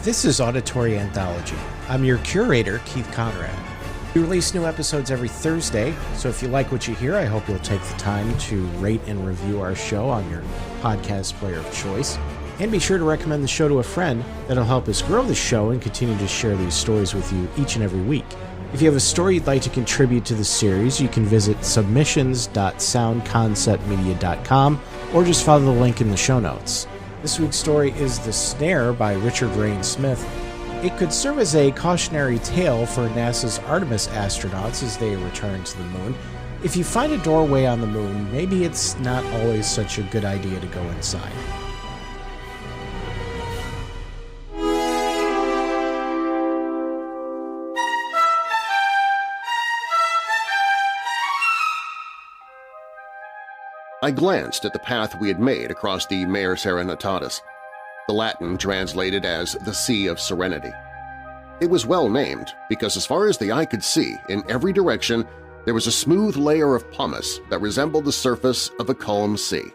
This is Auditory Anthology. I'm your curator, Keith Conrad. We release new episodes every Thursday, so if you like what you hear, I hope you'll take the time to rate and review our show on your podcast player of choice. And be sure to recommend the show to a friend. That'll help us grow the show and continue to share these stories with you each and every week. If you have a story you'd like to contribute to the series, you can visit submissions.soundconceptmedia.com or just follow the link in the show notes. This week's story is The Snare by Richard Rein Smith. It could serve as a cautionary tale for NASA's Artemis astronauts as they return to the moon. If you find a doorway on the moon, maybe it's not always such a good idea to go inside. I glanced at the path we had made across the Mare Serenitatis, the Latin translated as the Sea of Serenity. It was well named because as far as the eye could see, in every direction, there was a smooth layer of pumice that resembled the surface of a calm sea.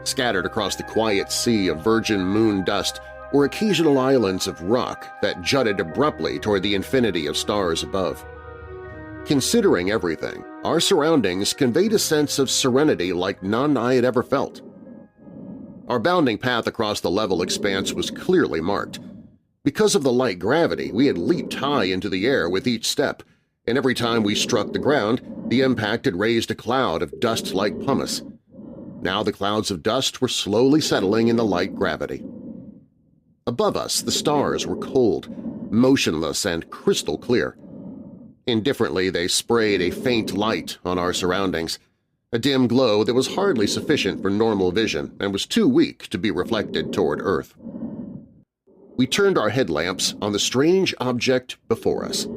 Scattered across the quiet sea of virgin moon dust were occasional islands of rock that jutted abruptly toward the infinity of stars above. Considering everything, our surroundings conveyed a sense of serenity like none I had ever felt. Our bounding path across the level expanse was clearly marked. Because of the light gravity, we had leaped high into the air with each step, and every time we struck the ground, the impact had raised a cloud of dust like pumice. Now the clouds of dust were slowly settling in the light gravity. Above us, the stars were cold, motionless, and crystal clear. Indifferently, they sprayed a faint light on our surroundings, a dim glow that was hardly sufficient for normal vision and was too weak to be reflected toward Earth. We turned our headlamps on the strange object before us.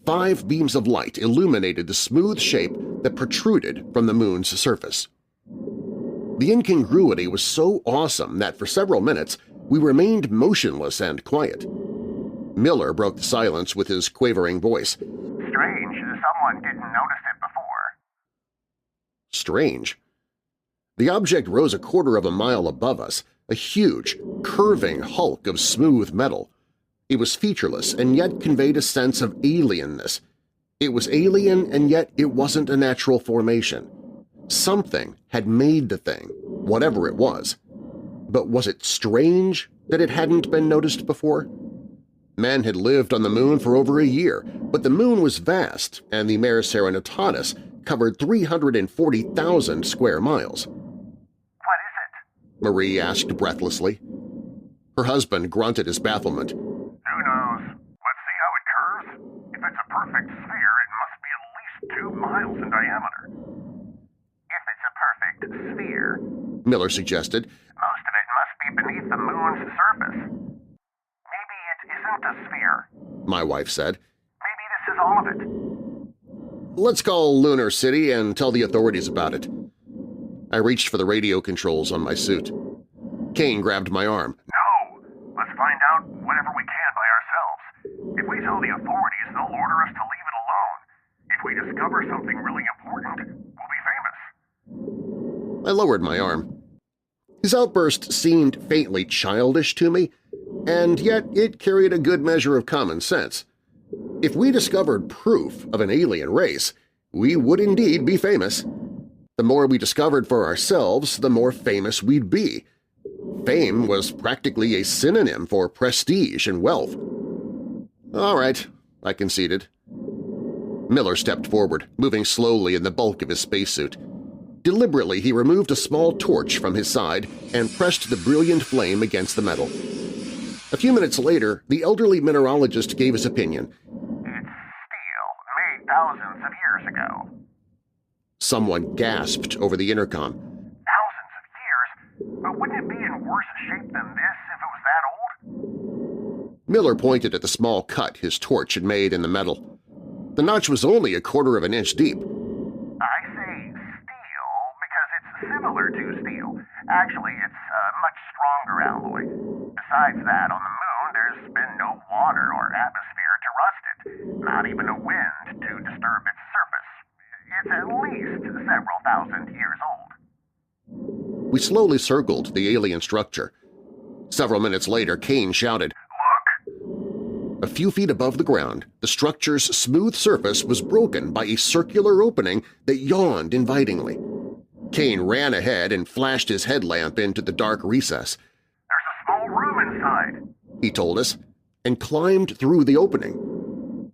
5 beams of light illuminated the smooth shape that protruded from the moon's surface. The incongruity was so awesome that for several minutes we remained motionless and quiet. Miller broke the silence with his quavering voice. Strange, someone didn't notice it before. Strange. The object rose a quarter of a mile above us, a huge, curving hulk of smooth metal. It was featureless and yet conveyed a sense of alienness. It was alien and yet it wasn't a natural formation. Something had made the thing, whatever it was. But was it strange that it hadn't been noticed before? Men had lived on the moon for over a year, but the moon was vast and the Mare Serenitatis covered 340,000 square miles. What is it? Marie asked breathlessly. Her husband grunted his bafflement. Who knows? Let's see how it curves. If it's a perfect sphere, it must be at least 2 miles in diameter. If it's a perfect sphere, Miller suggested, most of it must be beneath the moon's surface. Maybe it isn't a sphere. my wife said. Maybe this is all of it. Let's call Lunar City and tell the authorities about it. I reached for the radio controls on my suit. Kane grabbed my arm. No! Let's find out whatever we can by ourselves. If we tell the authorities, they'll order us to leave it alone. If we discover something really important, we'll be famous. I lowered my arm. His outburst seemed faintly childish to me, and yet it carried a good measure of common sense. If we discovered proof of an alien race, we would indeed be famous. The more we discovered for ourselves, the more famous we'd be. Fame was practically a synonym for prestige and wealth. All right, I conceded. Miller stepped forward, moving slowly in the bulk of his spacesuit. Deliberately, he removed a small torch from his side and pressed the brilliant flame against the metal. A few minutes later, the elderly mineralogist gave his opinion. It's steel, made thousands of years ago. Someone gasped over the intercom. Thousands of years? But wouldn't it be in worse shape than this if it was that old? Miller pointed at the small cut his torch had made in the metal. The notch was only a quarter of an inch deep. I say steel because it's similar to steel. Actually, it's a much stronger alloy. Besides that, on the moon there's been no water or atmosphere to rust it, not even a wind to disturb its surface. It's at least several thousand years old. We slowly circled the alien structure. Several minutes later, Kane shouted, Look, A few feet above the ground, the structure's smooth surface was broken by a circular opening that yawned invitingly. Kane ran ahead and flashed his headlamp into the dark recess. "There's a small room inside," he told us, and climbed through the opening.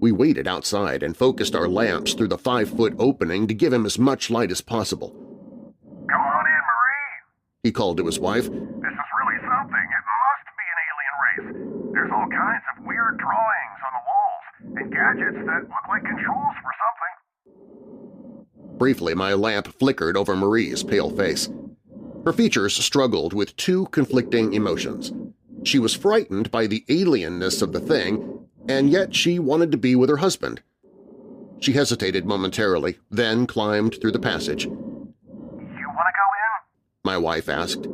We waited outside and focused our lamps through the 5-foot opening to give him as much light as possible. "Come on in, Marie," he called to his wife. "This is really something. It must be an alien race. There's all kinds of weird drawings on the walls and gadgets that look like controls for something." Briefly, my lamp flickered over Marie's pale face. Her features struggled with two conflicting emotions. She was frightened by the alienness of the thing, and yet she wanted to be with her husband. She hesitated momentarily, then climbed through the passage. "You want to go in?" my wife asked.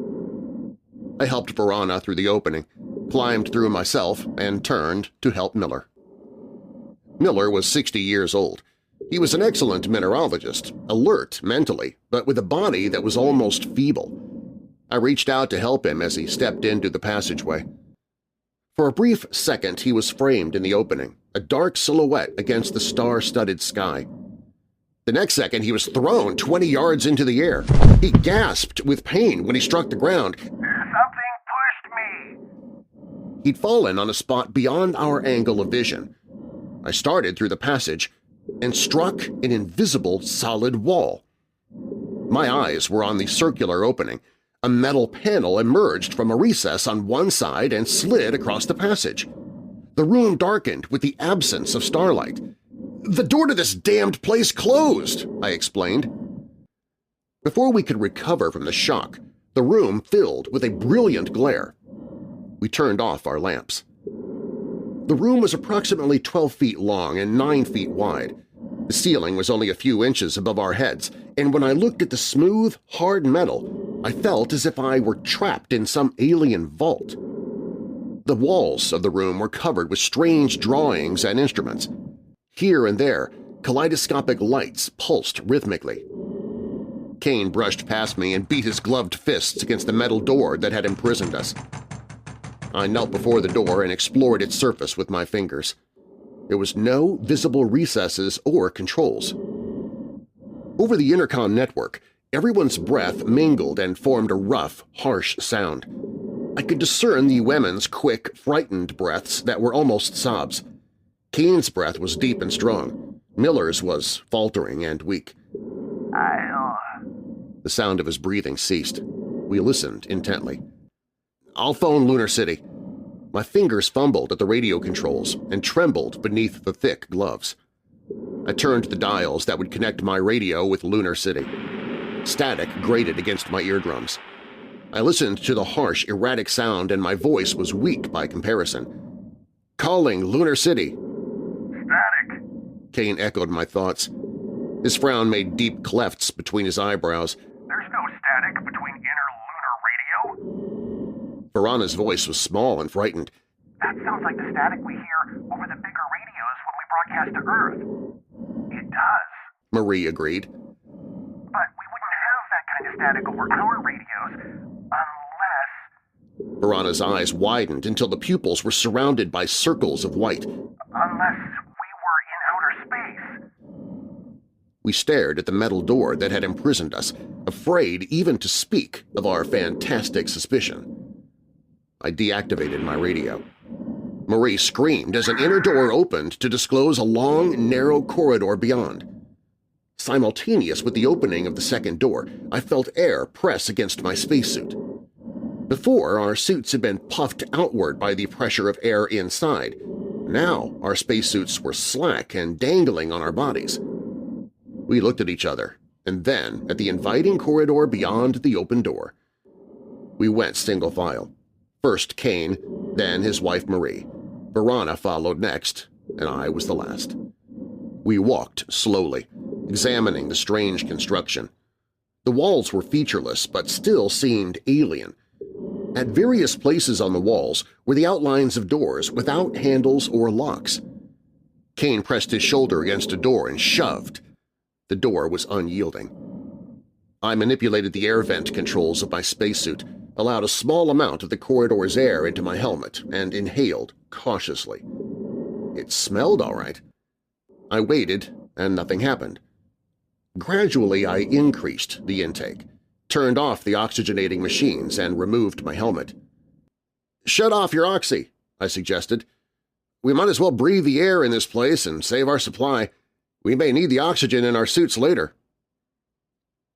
I helped Verona through the opening, climbed through myself, and turned to help Miller. Miller was 60 years old. He was an excellent mineralogist, alert mentally, but with a body that was almost feeble. I reached out to help him as he stepped into the passageway. For a brief second he was framed in the opening, a dark silhouette against the star-studded sky. The next second he was thrown 20 yards into the air. He gasped with pain when he struck the ground. "Something pushed me." He'd fallen on a spot beyond our angle of vision. I started through the passage and struck an invisible solid wall. My eyes were on the circular opening. A metal panel emerged from a recess on one side and slid across the passage. The room darkened with the absence of starlight. "The door to this damned place closed," I explained. Before we could recover from the shock, the room filled with a brilliant glare. We turned off our lamps. The room was approximately 12 feet long and 9 feet wide. The ceiling was only a few inches above our heads, and when I looked at the smooth, hard metal, I felt as if I were trapped in some alien vault. The walls of the room were covered with strange drawings and instruments. Here and there, kaleidoscopic lights pulsed rhythmically. Kane brushed past me and beat his gloved fists against the metal door that had imprisoned us. I knelt before the door and explored its surface with my fingers. There was no visible recesses or controls. Over the intercom network, everyone's breath mingled and formed a rough, harsh sound. I could discern the women's quick, frightened breaths that were almost sobs. Kane's breath was deep and strong. Miller's was faltering and weak. The sound of his breathing ceased. We listened intently. "I'll phone Lunar City." My fingers fumbled at the radio controls and trembled beneath the thick gloves. I turned the dials that would connect my radio with Lunar City. Static grated against my eardrums. I listened to the harsh, erratic sound and my voice was weak by comparison. "Calling Lunar City." "Static." Kane echoed my thoughts. His frown made deep clefts between his eyebrows. "There's no static between interlunar radio." Verana's voice was small and frightened. "That sounds like the static we hear over the bigger radios when we broadcast to Earth." "It does," Marie agreed. "but we wouldn't have that kind of static over our radios unless Verana's eyes widened until the pupils were surrounded by circles of white. we were in outer space." We stared at the metal door that had imprisoned us, afraid even to speak of our fantastic suspicion. I deactivated my radio. Marie screamed as an inner door opened to disclose a long, narrow corridor beyond. Simultaneous with the opening of the second door, I felt air press against my spacesuit. Before, our suits had been puffed outward by the pressure of air inside. Now our spacesuits were slack and dangling on our bodies. We looked at each other, and then at the inviting corridor beyond the open door. We went single file. First Kane, then his wife Marie. Verana followed next, and I was the last. We walked slowly, examining the strange construction. The walls were featureless but still seemed alien. At various places on the walls were the outlines of doors without handles or locks. Kane pressed his shoulder against a door and shoved. The door was unyielding. I manipulated the air vent controls of my spacesuit, allowed a small amount of the corridor's air into my helmet and inhaled cautiously. It smelled all right. I waited, and nothing happened. Gradually, I increased the intake, turned off the oxygenating machines, and removed my helmet. "Shut off your oxy," I suggested. "We might as well breathe the air in this place and save our supply. We may need the oxygen in our suits later."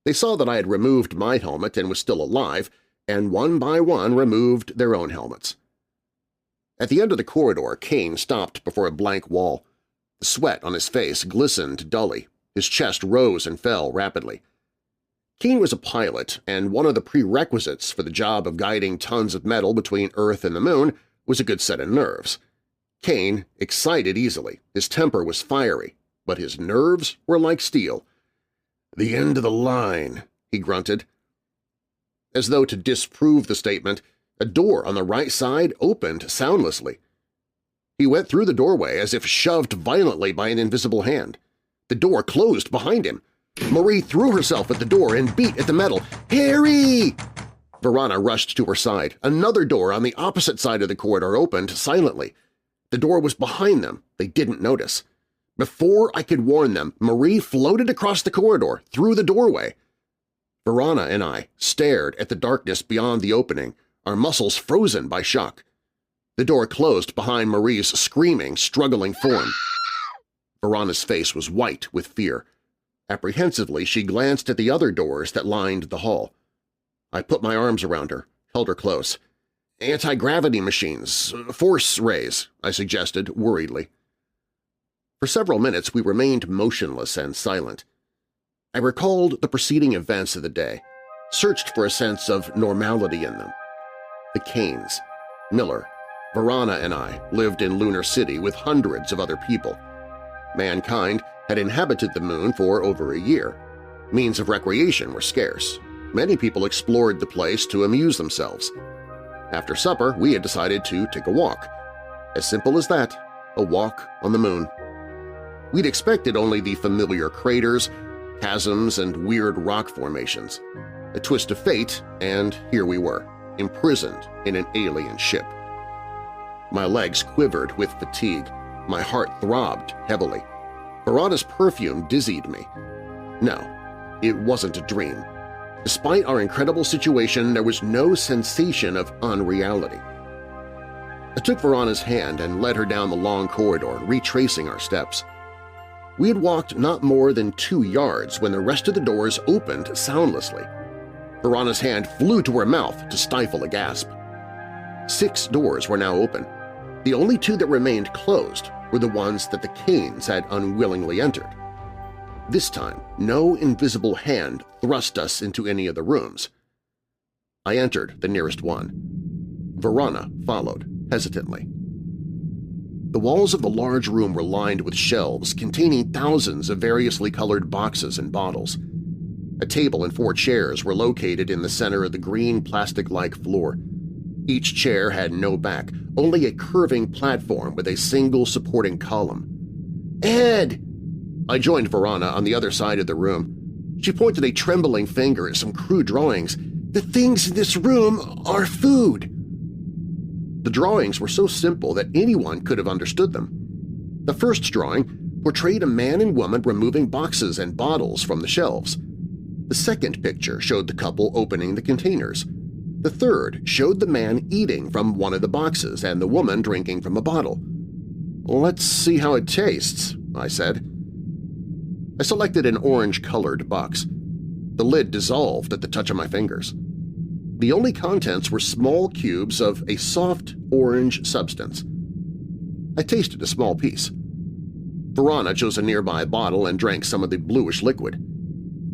They saw that I had removed my helmet and was still alive, and one by one removed their own helmets. At the end of the corridor, Kane stopped before a blank wall. The sweat on his face glistened dully. His chest rose and fell rapidly. Kane was a pilot, and one of the prerequisites for the job of guiding tons of metal between Earth and the Moon was a good set of nerves. Kane excited easily. His temper was fiery, but his nerves were like steel. "The end of the line," he grunted. As though to disprove the statement, a door on the right side opened soundlessly. He went through the doorway as if shoved violently by an invisible hand. The door closed behind him. Marie threw herself at the door and beat at the metal. "Harry!" Verona rushed to her side. Another door on the opposite side of the corridor opened silently. The door was behind them. They didn't notice. Before I could warn them, Marie floated across the corridor, through the doorway. Verona and I stared at the darkness beyond the opening, our muscles frozen by shock. The door closed behind Marie's screaming, struggling form. Verona's face was white with fear. Apprehensively, she glanced at the other doors that lined the hall. I put my arms around her, held her close. "Anti-gravity machines, force rays," I suggested worriedly. For several minutes we remained motionless and silent. I recalled the preceding events of the day, searched for a sense of normality in them. The Kanes, Miller, Verona and I lived in Lunar City with hundreds of other people. Mankind had inhabited the Moon for over a year. Means of recreation were scarce. Many people explored the place to amuse themselves. After supper, we had decided to take a walk. As simple as that, a walk on the Moon. We'd expected only the familiar craters, chasms, and weird rock formations. A twist of fate, and here we were, imprisoned in an alien ship. My legs quivered with fatigue. My heart throbbed heavily. Verona's perfume dizzied me. No, it wasn't a dream. Despite our incredible situation, there was no sensation of unreality. I took Verona's hand and led her down the long corridor, retracing our steps. We had walked not more than 2 yards when the rest of the doors opened soundlessly. Verana's hand flew to her mouth to stifle a gasp. 6 doors were now open. The only 2 that remained closed were the ones that the Kanes had unwillingly entered. This time, no invisible hand thrust us into any of the rooms. I entered the nearest one. Verona followed, hesitantly. The walls of the large room were lined with shelves containing thousands of variously colored boxes and bottles. A table and 4 chairs were located in the center of the green plastic-like floor. Each chair had no back, only a curving platform with a single supporting column. "Ed!" I joined Verona on the other side of the room. She pointed a trembling finger at some crude drawings. "The things in this room are food." The drawings were so simple that anyone could have understood them. The first drawing portrayed a man and woman removing boxes and bottles from the shelves. The second picture showed the couple opening the containers. The third showed the man eating from one of the boxes and the woman drinking from a bottle. "Let's see how it tastes," I said. I selected an orange-colored box. The lid dissolved at the touch of my fingers. The only contents were small cubes of a soft orange substance. I tasted a small piece. Verona chose a nearby bottle and drank some of the bluish liquid.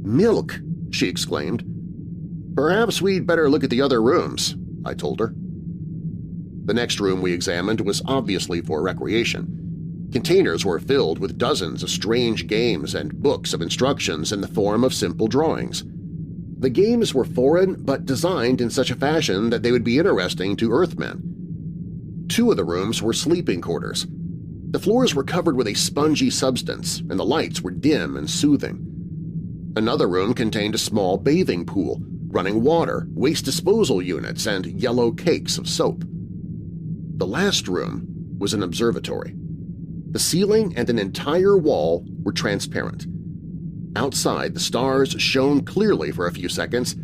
"Milk!" she exclaimed. "Perhaps we'd better look at the other rooms," I told her. The next room we examined was obviously for recreation. Containers were filled with dozens of strange games and books of instructions in the form of simple drawings. The games were foreign but designed in such a fashion that they would be interesting to Earthmen. 2 of the rooms were sleeping quarters. The floors were covered with a spongy substance, and the lights were dim and soothing. Another room contained a small bathing pool, running water, waste disposal units, and yellow cakes of soap. The last room was an observatory. The ceiling and an entire wall were transparent. Outside, the stars shone clearly for a few seconds,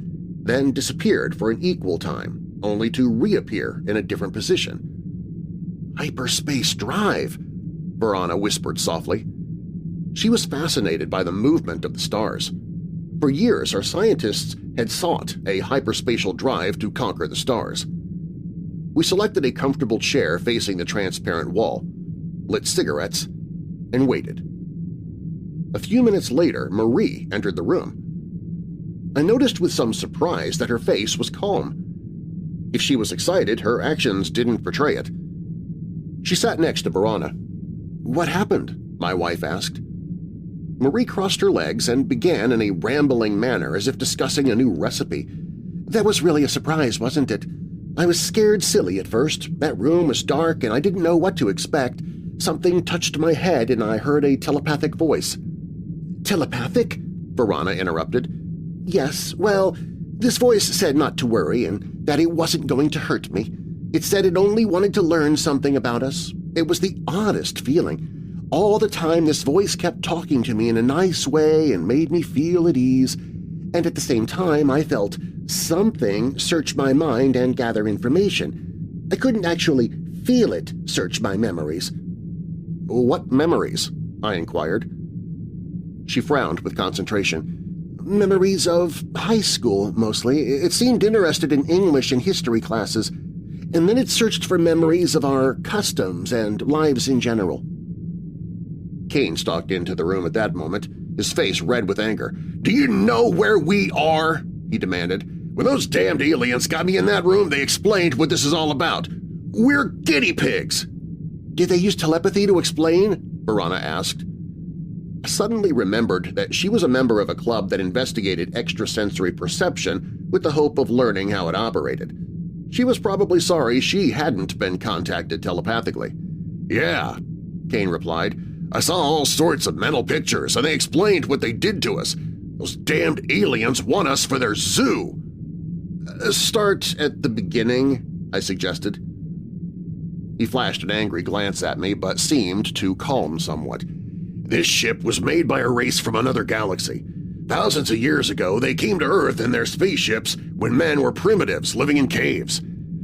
then disappeared for an equal time, only to reappear in a different position. "Hyperspace drive," Verana whispered softly. She was fascinated by the movement of the stars. For years, our scientists had sought a hyperspatial drive to conquer the stars. We selected a comfortable chair facing the transparent wall, lit cigarettes, and waited. A few minutes later, Marie entered the room. I noticed with some surprise that her face was calm. If she was excited, her actions didn't betray it. She sat next to Verana. "What happened?" my wife asked. Marie crossed her legs and began in a rambling manner as if discussing a new recipe. "That was really a surprise, wasn't it? I was scared silly at first. That room was dark and I didn't know what to expect. Something touched my head and I heard a telepathic voice." "Telepathic?" Verana interrupted. "Yes, well, this voice said not to worry and that it wasn't going to hurt me. It said it only wanted to learn something about us. It was the oddest feeling. All the time this voice kept talking to me in a nice way and made me feel at ease, and at the same time I felt something search my mind and gather information. I couldn't actually feel it search my memories." "What memories?" I inquired. She frowned with concentration. "Memories of high school, mostly. It seemed interested in English and history classes, and then it searched for memories of our customs and lives in general." Kane stalked into the room at that moment, his face red with anger. "Do you know where we are?" he demanded. "When those damned aliens got me in that room, they explained what this is all about. We're guinea pigs!" "Did they use telepathy to explain?" Verana asked. I suddenly remembered that she was a member of a club that investigated extrasensory perception with the hope of learning how it operated. She was probably sorry she hadn't been contacted telepathically. "Yeah," Kane replied. "I saw all sorts of mental pictures, and they explained what they did to us. Those damned aliens want us for their zoo." "Start at the beginning," I suggested. He flashed an angry glance at me but seemed to calm somewhat. "This ship was made by a race from another galaxy. Thousands of years ago, they came to Earth in their spaceships when men were primitives living in caves.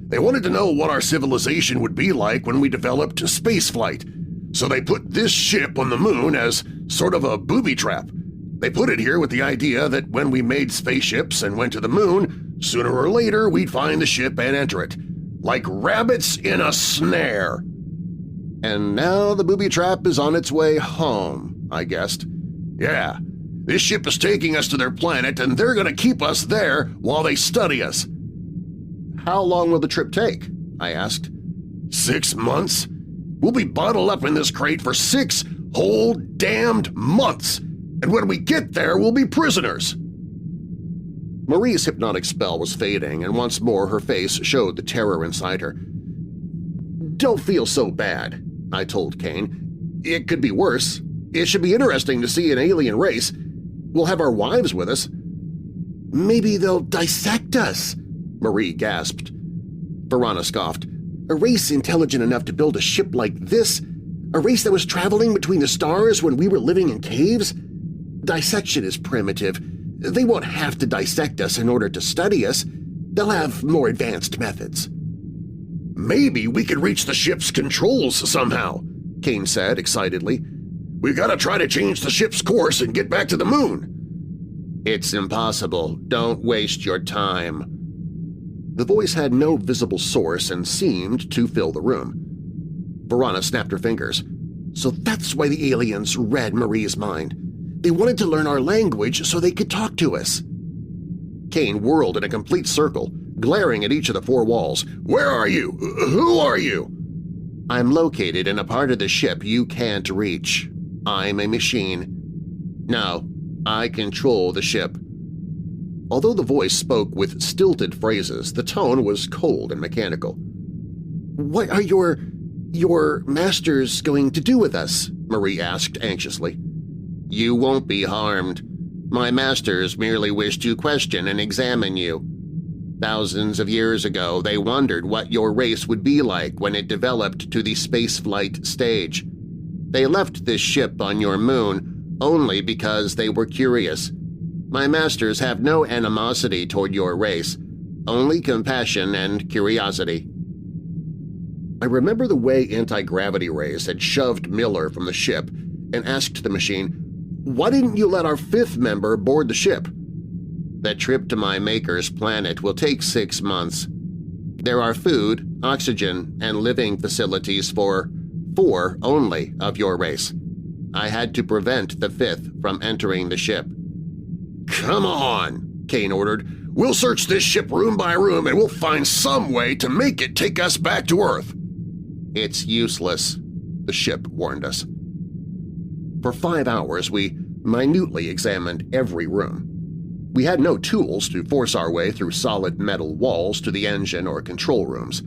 They wanted to know what our civilization would be like when we developed spaceflight. So they put this ship on the moon as sort of a booby trap. They put it here with the idea that when we made spaceships and went to the moon, sooner or later we'd find the ship and enter it. Like rabbits in a snare." "And now the booby trap is on its way home," I guessed. "Yeah, this ship is taking us to their planet and they're going to keep us there while they study us." "How long will the trip take?" I asked. 6 months. We'll be bottled up in this crate for 6 whole damned months, and when we get there we'll be prisoners." Marie's hypnotic spell was fading, and once more her face showed the terror inside her. "Don't feel so bad," I told Kane. "It could be worse. It should be interesting to see an alien race. We'll have our wives with us." "Maybe they'll dissect us," Marie gasped. Verana scoffed. "A race intelligent enough to build a ship like this? A race that was traveling between the stars when we were living in caves? Dissection is primitive. They won't have to dissect us in order to study us. They'll have more advanced methods." "Maybe we could reach the ship's controls somehow," Kane said excitedly. "We gotta try to change the ship's course and get back to the moon." "It's impossible. Don't waste your time." The voice had no visible source and seemed to fill the room. Verana snapped her fingers. "So that's why the aliens read Marie's mind. They wanted to learn our language so they could talk to us." Kane whirled in a complete circle, glaring at each of the 4 walls. "Where are you? Who are you?" "I'm located in a part of the ship you can't reach. I'm a machine. No, I control the ship." Although the voice spoke with stilted phrases, the tone was cold and mechanical. "What are your masters going to do with us?" Marie asked anxiously. "You won't be harmed. My masters merely wish to question and examine you. Thousands of years ago, they wondered what your race would be like when it developed to the spaceflight stage. They left this ship on your moon only because they were curious. My masters have no animosity toward your race, only compassion and curiosity." I remember the way anti-gravity rays had shoved Miller from the ship and asked the machine, "Why didn't you let our fifth member board the ship?" "That trip to my maker's planet will take 6 months. There are food, oxygen, and living facilities for 4 only of your race. I had to prevent the 5th from entering the ship." "Come on," Kane ordered. "We'll search this ship room by room and we'll find some way to make it take us back to Earth." "It's useless," the ship warned us. For 5 hours we minutely examined every room. We had no tools to force our way through solid metal walls to the engine or control rooms.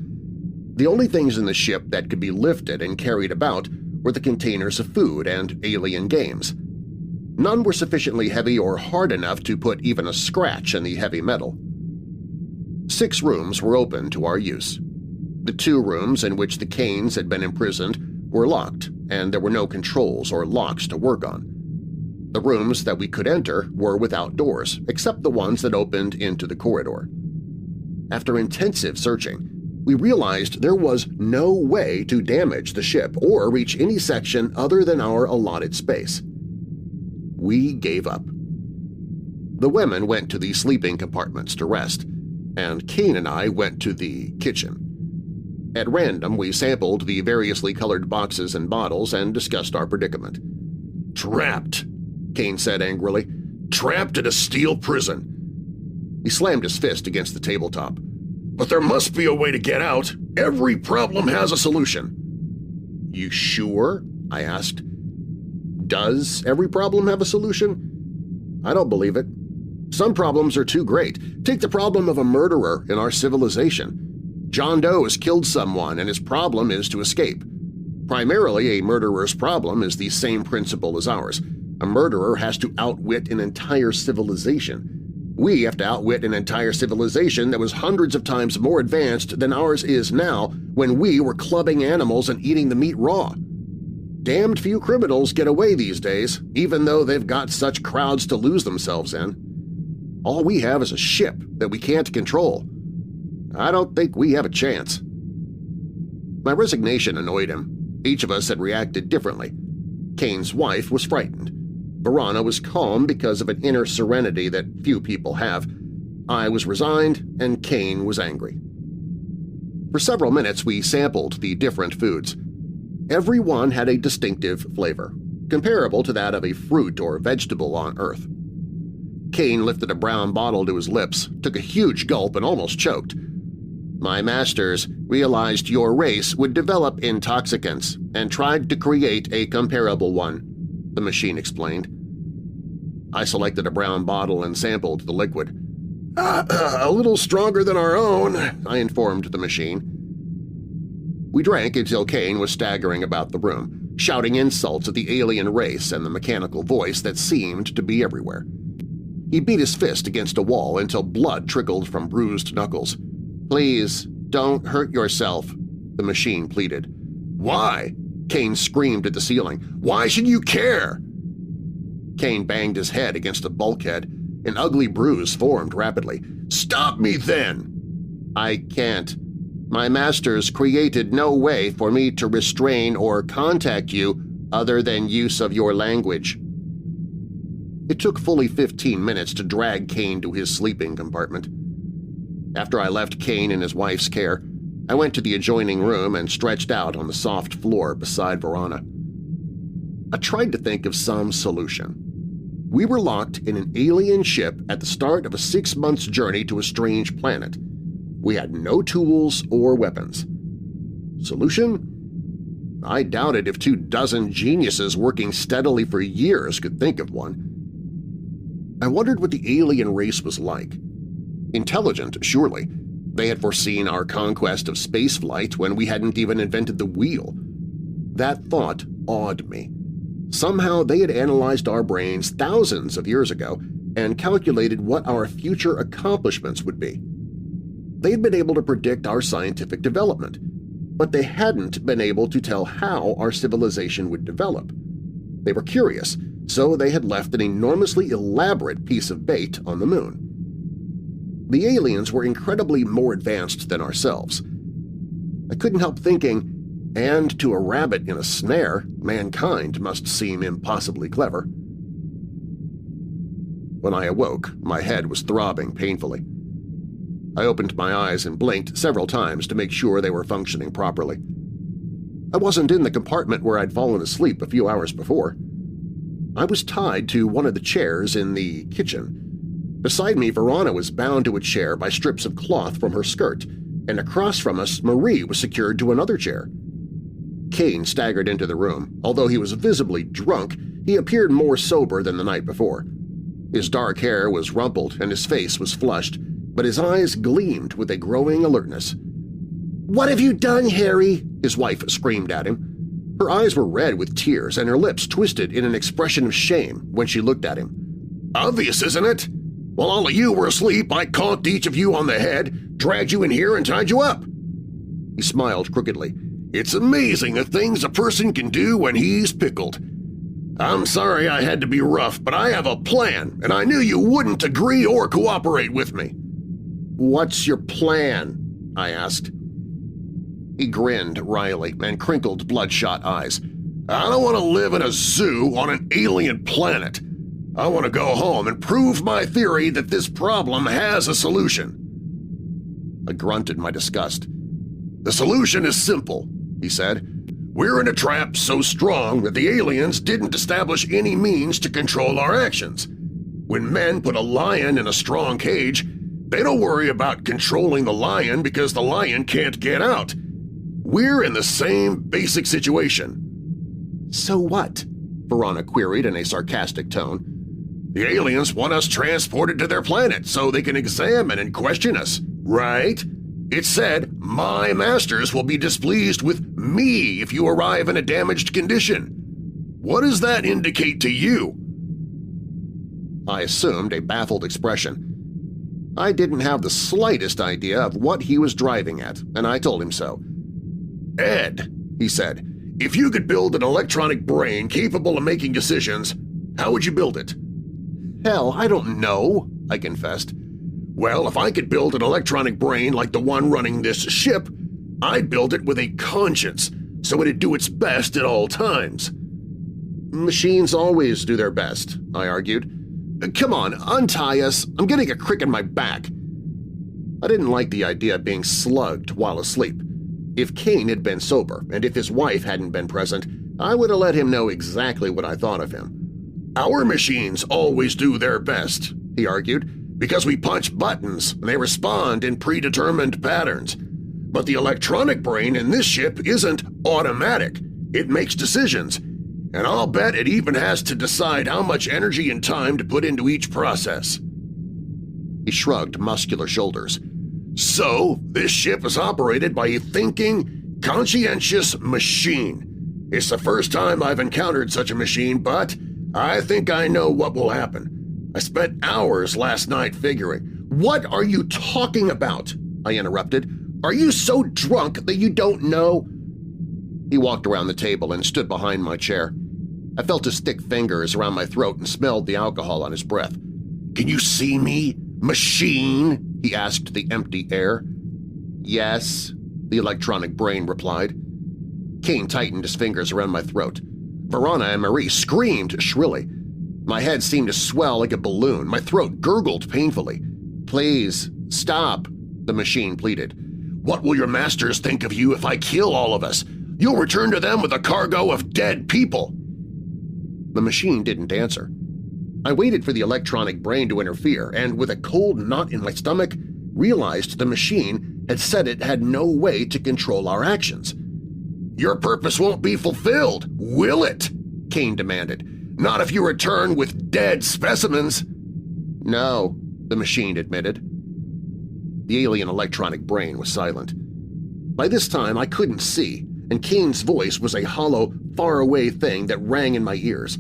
The only things in the ship that could be lifted and carried about were the containers of food and alien games. None were sufficiently heavy or hard enough to put even a scratch in the heavy metal. 6 rooms were open to our use. The 2 rooms in which the Kanes had been imprisoned were locked, and there were no controls or locks to work on. The rooms that we could enter were without doors, except the ones that opened into the corridor. After intensive searching, we realized there was no way to damage the ship or reach any section other than our allotted space. We gave up. The women went to the sleeping compartments to rest, and Kane and I went to the kitchen. At random, we sampled the variously colored boxes and bottles and discussed our predicament. "Trapped," Kane said angrily. "Trapped in a steel prison." He slammed his fist against the tabletop. "But there must be a way to get out. Every problem has a solution." "You sure?" I asked. "Does every problem have a solution?" "I don't believe it. Some problems are too great. Take the problem of a murderer in our civilization. John Doe has killed someone and his problem is to escape. Primarily, a murderer's problem is the same principle as ours. A murderer has to outwit an entire civilization. We have to outwit an entire civilization that was hundreds of times more advanced than ours is now when we were clubbing animals and eating the meat raw. Damned few criminals get away these days, even though they've got such crowds to lose themselves in. All we have is a ship that we can't control. I don't think we have a chance." My resignation annoyed him. Each of us had reacted differently. Kane's wife was frightened. Verona was calm because of an inner serenity that few people have. I was resigned, and Kane was angry. For several minutes we sampled the different foods. Every one had a distinctive flavor, comparable to that of a fruit or vegetable on Earth. Kane lifted a brown bottle to his lips, took a huge gulp, and almost choked. "My masters realized your race would develop intoxicants and tried to create a comparable one," the machine explained. I selected a brown bottle and sampled the liquid. A little stronger than our own," I informed the machine. We drank until Kane was staggering about the room, shouting insults at the alien race and the mechanical voice that seemed to be everywhere. He beat his fist against a wall until blood trickled from bruised knuckles. "Please, don't hurt yourself," the machine pleaded. "Why?" Kane screamed at the ceiling. "Why should you care?" Kane banged his head against a bulkhead. An ugly bruise formed rapidly. "Stop me then!" "I can't. My masters created no way for me to restrain or contact you other than use of your language." It took fully 15 minutes to drag Kane to his sleeping compartment. After I left Kane in his wife's care, I went to the adjoining room and stretched out on the soft floor beside Verona. I tried to think of some solution. We were locked in an alien ship at the start of a 6-month journey to a strange planet. We had no tools or weapons. Solution? I doubted if 24 geniuses working steadily for years could think of one. I wondered what the alien race was like. Intelligent, surely. They had foreseen our conquest of spaceflight when we hadn't even invented the wheel. That thought awed me. Somehow they had analyzed our brains thousands of years ago and calculated what our future accomplishments would be. They'd been able to predict our scientific development, but they hadn't been able to tell how our civilization would develop. They were curious, so they had left an enormously elaborate piece of bait on the moon. The aliens were incredibly more advanced than ourselves. I couldn't help thinking, and to a rabbit in a snare, mankind must seem impossibly clever. When I awoke, my head was throbbing painfully. I opened my eyes and blinked several times to make sure they were functioning properly. I wasn't in the compartment where I'd fallen asleep a few hours before. I was tied to one of the chairs in the kitchen. Beside me, Verona was bound to a chair by strips of cloth from her skirt, and across from us, Marie was secured to another chair. Kane staggered into the room. Although he was visibly drunk, he appeared more sober than the night before. His dark hair was rumpled and his face was flushed, but his eyes gleamed with a growing alertness. "What have you done, Harry?" his wife screamed at him. Her eyes were red with tears and her lips twisted in an expression of shame when she looked at him. "Obvious, isn't it? While all of you were asleep, I conked each of you on the head, dragged you in here, and tied you up." He smiled crookedly. "It's amazing the things a person can do when he's pickled. I'm sorry I had to be rough, but I have a plan, and I knew you wouldn't agree or cooperate with me." "What's your plan?" I asked. He grinned wryly and crinkled bloodshot eyes. "I don't want to live in a zoo on an alien planet. I want to go home and prove my theory that this problem has a solution." I grunted my disgust. "The solution is simple," he said. "We're in a trap so strong that the aliens didn't establish any means to control our actions. When men put a lion in a strong cage, they don't worry about controlling the lion because the lion can't get out. We're in the same basic situation." "So what?" Verona queried in a sarcastic tone. "The aliens want us transported to their planet so they can examine and question us, right? It said, 'My masters will be displeased with me if you arrive in a damaged condition.' What does that indicate to you?" I assumed a baffled expression. I didn't have the slightest idea of what he was driving at, and I told him so. "Ed," he said, "if you could build an electronic brain capable of making decisions, how would you build it?" "Hell, I don't know," I confessed. "Well, if I could build an electronic brain like the one running this ship, I'd build it with a conscience, so it'd do its best at all times." "Machines always do their best," I argued. "Come on, untie us. I'm getting a crick in my back." I didn't like the idea of being slugged while asleep. If Kane had been sober and if his wife hadn't been present, I would have let him know exactly what I thought of him. "Our machines always do their best," he argued, "because we punch buttons and they respond in predetermined patterns. But the electronic brain in this ship isn't automatic. It makes decisions, and I'll bet it even has to decide how much energy and time to put into each process." He shrugged muscular shoulders. "So, this ship is operated by a thinking, conscientious machine. It's the first time I've encountered such a machine, but I think I know what will happen. I spent hours last night figuring." "What are you talking about?" I interrupted. "Are you so drunk that you don't know?" He walked around the table and stood behind my chair. I felt his thick fingers around my throat and smelled the alcohol on his breath. "Can you see me, machine?" he asked the empty air. "Yes," the electronic brain replied. Kane tightened his fingers around my throat. Verona and Marie screamed shrilly. My head seemed to swell like a balloon. My throat gurgled painfully. "Please, stop," the machine pleaded. "What will your masters think of you if I kill all of us? You'll return to them with a cargo of dead people." The machine didn't answer. I waited for the electronic brain to interfere and, with a cold knot in my stomach, realized the machine had said it had no way to control our actions. "Your purpose won't be fulfilled, will it?" Kane demanded. "Not if you return with dead specimens." "No," the machine admitted. The alien electronic brain was silent. By this time I couldn't see, and Kane's voice was a hollow faraway thing that rang in my ears.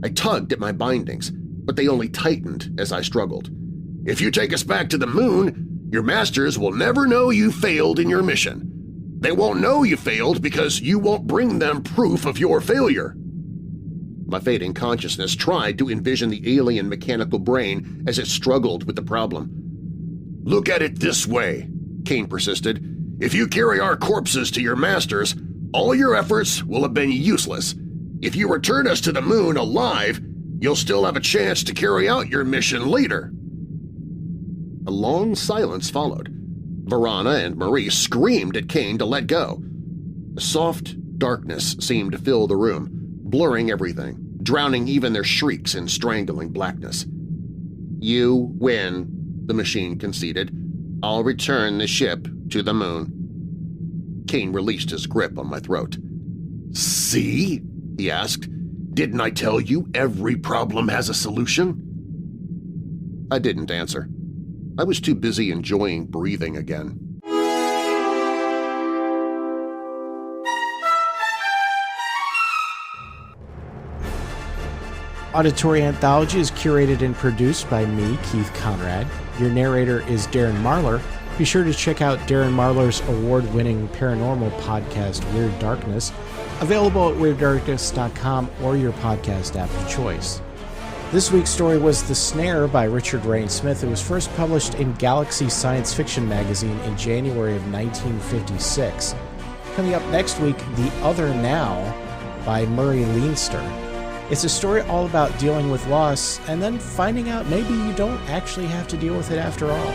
I tugged at my bindings, but they only tightened as I struggled. "If you take us back to the moon, your masters will never know you failed in your mission. They won't know you failed because you won't bring them proof of your failure." My fading consciousness tried to envision the alien mechanical brain as it struggled with the problem. "Look at it this way," Kane persisted. "If you carry our corpses to your masters, all your efforts will have been useless. If you return us to the moon alive, you'll still have a chance to carry out your mission later." A long silence followed. Varana and Marie screamed at Kane to let go. A soft darkness seemed to fill the room, blurring everything, drowning even their shrieks in strangling blackness. "You win," the machine conceded. "I'll return the ship to the moon." Kane released his grip on my throat. "See?" he asked. "Didn't I tell you every problem has a solution?" I didn't answer. I was too busy enjoying breathing again. Auditory Anthology is curated and produced by me, Keith Conrad. Your narrator is Darren Marlar. Be sure to check out Darren Marlar's award-winning paranormal podcast, Weird Darkness, available at weirddarkness.com or your podcast app of choice. This week's story was The Snare by Richard Rein Smith. It was first published in Galaxy Science Fiction magazine in January of 1956. Coming up next week, The Other Now by Murray Leinster. It's a story all about dealing with loss and then finding out maybe you don't actually have to deal with it after all.